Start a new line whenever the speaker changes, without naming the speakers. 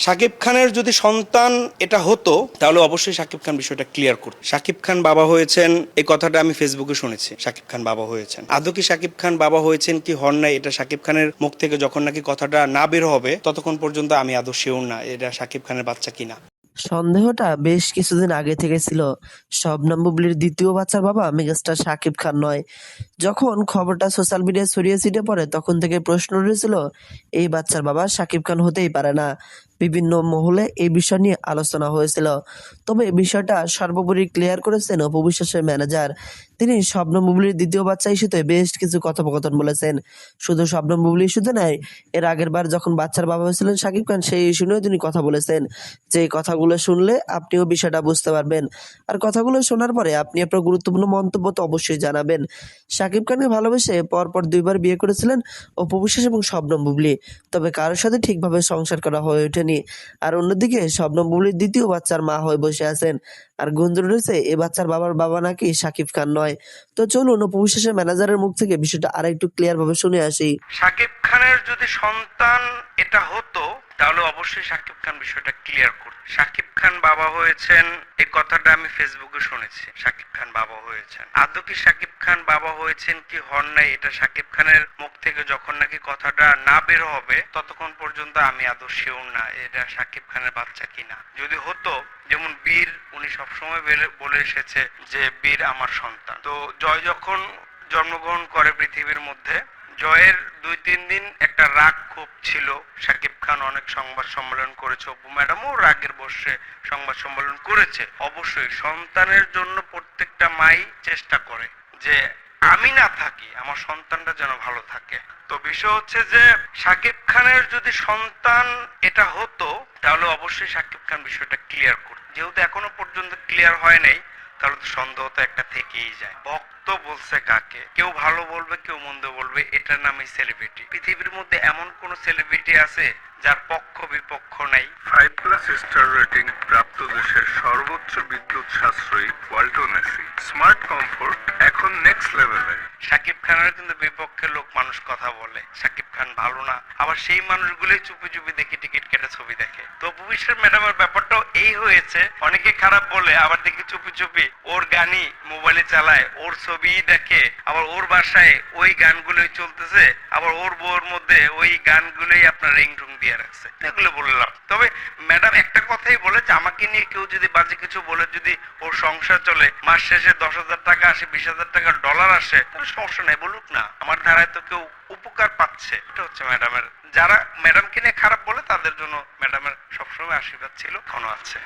শাকিব খানের যদি সন্তান এটা হতো তাহলে অবশ্যই শাকিব খান বিষয়টা ক্লিয়ার করত। শাকিব খান বাবা হয়েছেন এই কথাটা আমি ফেসবুকে শুনেছি। শাকিব খান বাবা হয়েছেন, আদৌ কি শাকিব খান বাবা হয়েছেন কি হন নাই এটা শাকিব খানের মুখ থেকে যখন নাকি কথাটা না বের হবে ততক্ষণ পর্যন্ত আমি আদৌ শিওর না এটা শাকিব খানের বাচ্চা কিনা।
সন্দেহটা বেশ কিছুদিন আগে থেকে ছিল শবনম বুবলির দ্বিতীয় বাচ্চার বাবা মেগাস্টার শাকিব খান নয়। যখন খবরটা সোশ্যাল মিডিয়ায় ছড়িয়ে ছিটে পড়ে তখন থেকে প্রশ্ন উঠেছিল এই বাচ্চার বাবা শাকিব খান হতেই পারে না। বিভিন্ন মহলে এই বিষয় নিয়ে আলোচনা হয়েছিল, তবে বিষয়টা সর্বোপরি ক্লিয়ার করেছেন অপু বিশ্বাসের ম্যানেজার। তিনি শবনম বুবলির দ্বিতীয় বাচ্চা ইস্যুতে বেশ কিছু কথোপকথন বলেছেন। শুধু শবনম বুবলি ইস্যুতে নয়, এর আগের বার যখন বাচ্চার বাবা হয়েছিলেন শাকিব খান সেই ইস্যু নিয়েও তিনি কথা বলেছেন, যে কথাগুলো শুনলে আপনিও বিষয়টা বুঝতে পারবেন। আর কথাগুলো শোনার পরে আপনি আপনার গুরুত্বপূর্ণ মন্তব্য তো অবশ্যই জানাবেন। শাকিব খানকে ভালোবেসে পরপর ২ বার বিয়ে করেছিলেন অপু বিশ্বাস এবং শবনম বুবলি, তবে কারোর সাথে ঠিকভাবে সংসার করা হয়ে ওঠেনি। আর অন্যদিকে শবনম বুবলির দ্বিতীয় বাচ্চার মা হয়ে বসে আছেন, আর গুঞ্জন রয়েছে এ বাচ্চার বাবার বাবা নাকি শাকিব খান নয়। তো চলুন অপু বিশ্বাসের ম্যানেজারের মুখ থেকে বিষয়টা আরেকটু ক্লিয়ার ভাবে শুনে আসি।
শাকিব খানের যদি সন্তান এটা হতো তাহলে অবশ্যই শাকিব খান বিষয়টা ক্লিয়ার করত। শাকিব খান বাবা হয়েছেন এই কথাটা আমি ফেসবুকে শুনেছি। শাকিব খান বাবা হয়েছেন, আদৌ কি শাকিব খান বাবা হয়েছেন কি হন নাই এটা শাকিব খানের মুখ থেকে যখন নাকি কথাটা না বের হবে ততক্ষণ পর্যন্ত আমি আদৌ শিওর না এটা শাকিব খানের বাচ্চা কিনা। যদি হতো, যেমন বীর উনি সবসময় বলে এসেছে যে বীর আমার সন্তান। তো জয় যখন জন্মগ্রহণ করে পৃথিবীর মধ্যে, জয়ের ২-৩ দিন একটা রাগ খুব ছিল। শাকিব খান অনেক সংবাদ সম্মেলন করেছে, অপু ম্যাডামও রাগের বশে সংবাদ সম্মেলন করেছে। অবশ্যই সন্তানের জন্য প্রত্যেকটা মাই চেষ্টা করে যে আমি না থাকি আমার সন্তানটা যেন ভালো থাকে। তো বিষয় হচ্ছে যে শাকিব খানের যদি সন্তান এটা হতো তাহলে অবশ্যই শাকিব খান বিষয়টা ক্লিয়ার করত। যেহেতু এখনো পর্যন্ত ক্লিয়ার হয় নাই তাহলে তো সন্দেহ তো একটা থেকেই যায়। ভক্ত বলছে কাকে, কেউ ভালো বলবে কেউ মন্দ বলবে, এটার নামই সেলিব্রিটি। পৃথিবীর মধ্যে এমন কোন সেলিব্রিটি আছে যার পক্ষ বিপক্ষ নাই?
5+ স্টার রেটিং প্রাপ্ত দেশের সর্বোচ্চ বিদ্যুৎ সাশ্রয়ী ওয়ালটন এসি। স্মার্ট কমফোর্ট এখন নেক্সট লেভেলে।
শাকিব খানের কিন্তু বিপক্ষে লোক মানুষ কথা বলে শাকিব খান ভালো না, আবার সেই মানুষগুলোই চুপি চুপি দেখি টিকিট কেটে ছবি দেখে। তো অপু বিশ্বাস ম্যাডামের ব্যাপারটাও এই হয়েছে, অনেকে খারাপ বলে আবার দেখি চুপি চুপি ওর গানই মোবাইলে চালায়, ওর ছবি দেখে, আবার ওর বাসায় ওই গানগুলোই চলতেছে, আবার ওর বউর মধ্যে ওই গানগুলোই আপনার রিংটুং দিয়ে রাখছে। এগুলো বললাম। তবে ম্যাডাম একটা কথাই বলে যে আমাকে নিয়ে কেউ যদি বাজে কিছু বলে, যদি ওর সংসার চলে, মাস শেষে ১০,০০০ টাকা আসে, ২০,০০০ টাকা ডলার আসে, তাহলে সমস্যা নেই, বলুক না। আমার ধারায় তো কেউ উপকার পাচ্ছে। এটা হচ্ছে ম্যাডামের। যারা ম্যাডামকে নিয়ে খারাপ বলে তাদের জন্য ম্যাডামের সবসময় আশীর্বাদ ছিল, এখনো আছে।